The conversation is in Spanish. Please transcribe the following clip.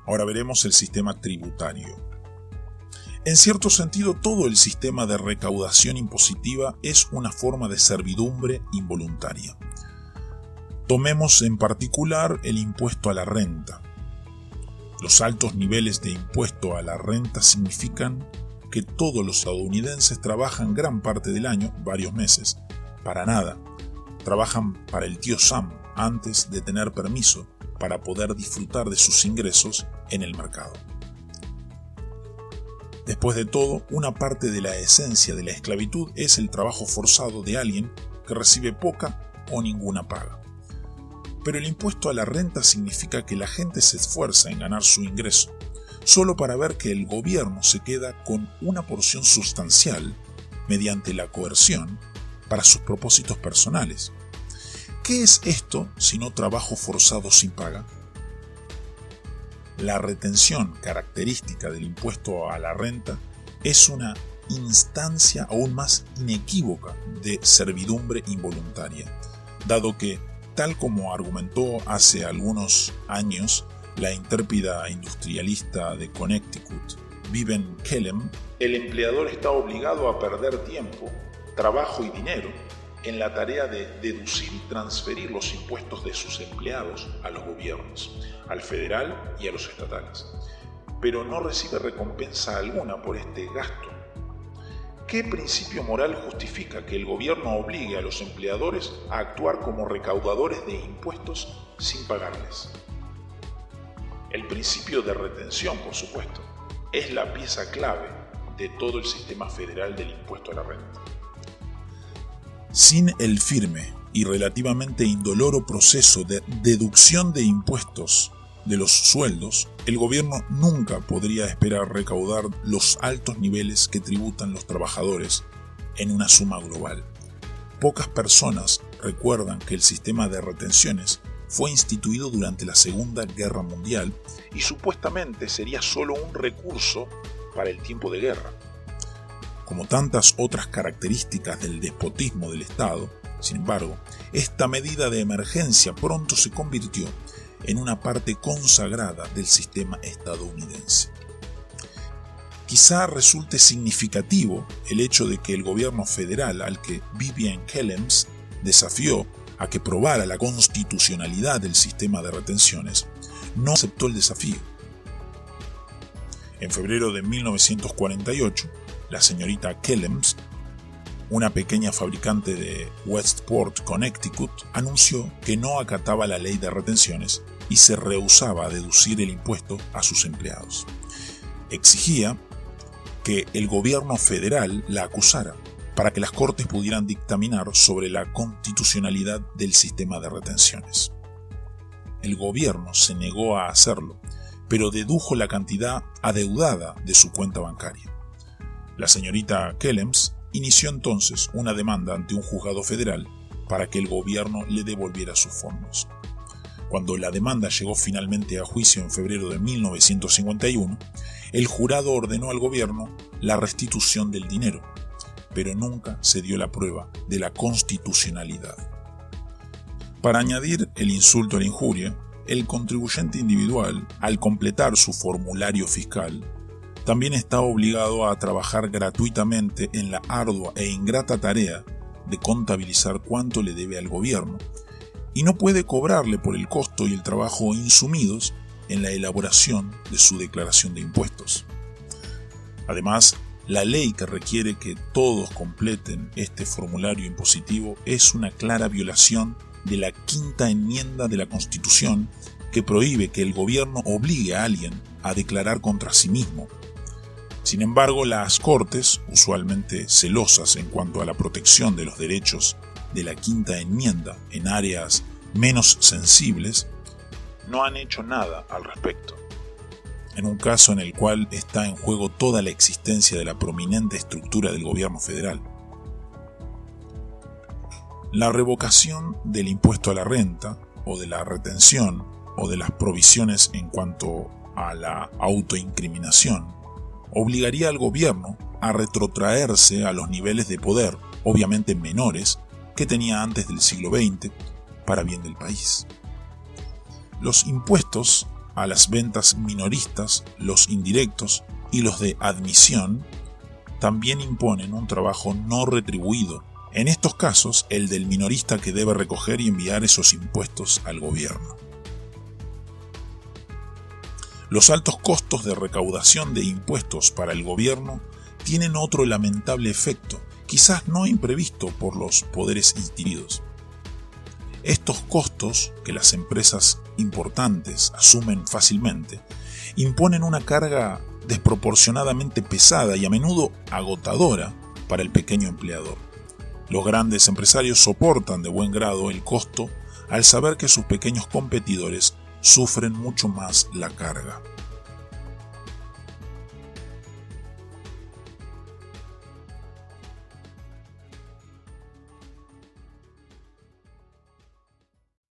Ahora veremos el sistema tributario. En cierto sentido, todo el sistema de recaudación impositiva es una forma de servidumbre involuntaria. Tomemos en particular el impuesto a la renta. Los altos niveles de impuesto a la renta significan que todos los estadounidenses trabajan gran parte del año, varios meses, para nada. Trabajan para el tío Sam antes de tener permiso para poder disfrutar de sus ingresos en el mercado. Después de todo, una parte de la esencia de la esclavitud es el trabajo forzado de alguien que recibe poca o ninguna paga. Pero el impuesto a la renta significa que la gente se esfuerza en ganar su ingreso, solo para ver que el gobierno se queda con una porción sustancial, mediante la coerción, para sus propósitos personales. ¿Qué es esto sino trabajo forzado sin paga? La retención característica del impuesto a la renta es una instancia aún más inequívoca de servidumbre involuntaria, dado que, tal como argumentó hace algunos años la intrépida industrialista de Connecticut, Vivian Kellem, el empleador está obligado a perder tiempo, trabajo y dinero en la tarea de deducir y transferir los impuestos de sus empleados a los gobiernos, al federal y a los estatales, pero no recibe recompensa alguna por este gasto. ¿Qué principio moral justifica que el gobierno obligue a los empleadores a actuar como recaudadores de impuestos sin pagarles? El principio de retención, por supuesto, es la pieza clave de todo el sistema federal del impuesto a la renta. Sin el firme y relativamente indoloro proceso de deducción de impuestos de los sueldos, el gobierno nunca podría esperar recaudar los altos niveles que tributan los trabajadores en una suma global. Pocas personas recuerdan que el sistema de retenciones fue instituido durante la Segunda Guerra Mundial y supuestamente sería solo un recurso para el tiempo de guerra. Como tantas otras características del despotismo del Estado, sin embargo, esta medida de emergencia pronto se convirtió en una parte consagrada del sistema estadounidense. Quizá resulte significativo el hecho de que el gobierno federal al que Vivian Kellem desafió a que probara la constitucionalidad del sistema de retenciones, no aceptó el desafío. En febrero de 1948, la señorita Kellem, una pequeña fabricante de Westport, Connecticut, anunció que no acataba la ley de retenciones y se rehusaba a deducir el impuesto a sus empleados. Exigía que el gobierno federal la acusara para que las cortes pudieran dictaminar sobre la constitucionalidad del sistema de retenciones. El gobierno se negó a hacerlo, pero dedujo la cantidad adeudada de su cuenta bancaria. La señorita Kellem inició entonces una demanda ante un juzgado federal para que el gobierno le devolviera sus fondos. Cuando la demanda llegó finalmente a juicio en febrero de 1951, el jurado ordenó al gobierno la restitución del dinero, pero nunca se dio la prueba de la constitucionalidad. Para añadir el insulto a la injuria, el contribuyente individual, al completar su formulario fiscal, también está obligado a trabajar gratuitamente en la ardua e ingrata tarea de contabilizar cuánto le debe al gobierno, y no puede cobrarle por el costo y el trabajo insumidos en la elaboración de su declaración de impuestos. Además, la ley que requiere que todos completen este formulario impositivo es una clara violación de la quinta enmienda de la Constitución, que prohíbe que el gobierno obligue a alguien a declarar contra sí mismo. Sin embargo, las Cortes, usualmente celosas en cuanto a la protección de los derechos de la quinta enmienda en áreas menos sensibles, no han hecho nada al respecto. En un caso en el cual está en juego toda la existencia de la prominente estructura del gobierno federal. La revocación del impuesto a la renta, o de la retención, o de las provisiones en cuanto a la autoincriminación, obligaría al gobierno a retrotraerse a los niveles de poder, obviamente menores, que tenía antes del siglo XX, para bien del país. Los impuestos a las ventas minoristas, los indirectos y los de admisión también imponen un trabajo no retribuido. En estos casos, el del minorista que debe recoger y enviar esos impuestos al gobierno. Los altos costos de recaudación de impuestos para el gobierno tienen otro lamentable efecto, quizás no imprevisto por los poderes instituidos. Estos costos, que las empresas importantes asumen fácilmente, imponen una carga desproporcionadamente pesada y a menudo agotadora para el pequeño empleador. Los grandes empresarios soportan de buen grado el costo al saber que sus pequeños competidores sufren mucho más la carga.